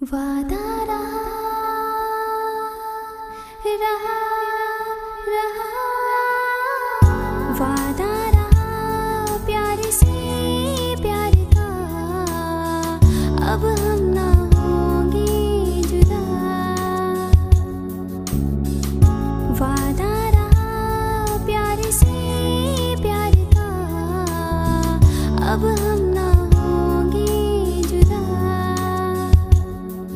वादा रहा रहा रहा, वादा रहा प्यार से प्यार का, अब हम ना होंगे जुदा। वादा रहा प्यार से प्यार का, अब हम ना होंगे जुदा।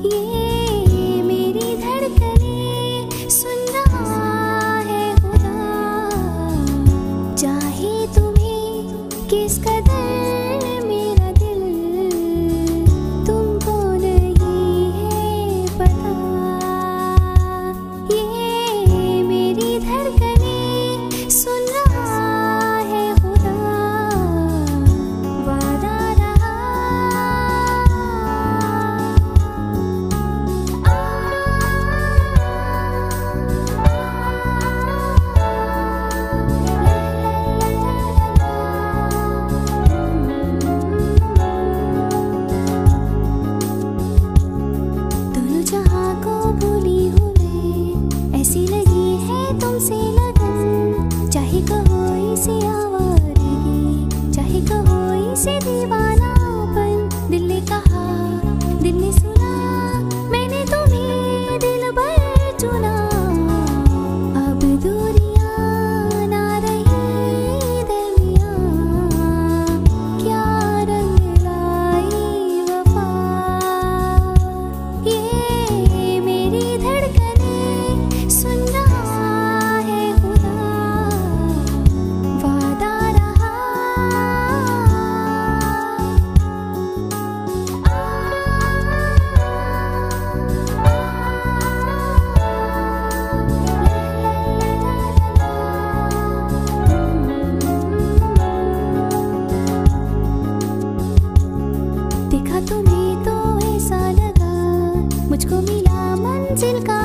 ये मेरी धड़कनें सुन रहा है खुदा, चाहे तुम्हें किस कदर मेरा दिल तुमको नहीं है पता। ये मेरी धड़कनें सुन रहा है खुदा, वादा रहा। दोनों जहां को भूली हूँ मैं, ऐसी लगी है तुमसे लगन। चाहे कहो इसे आवारगी, चाहे कहो इसे दीवानापन। दिल ने कहा, दिल ने सुना, मैंने तुम्हें दिल भर चुना। अब दूरियां ना रही दरमियां, क्या रंग लाई वफा। ये मेरी धड़कनें सुन रहा है खुदा, वादा रहा। देखा तुम्हें तो ऐसा लगा, मुझको मिला मंजिल का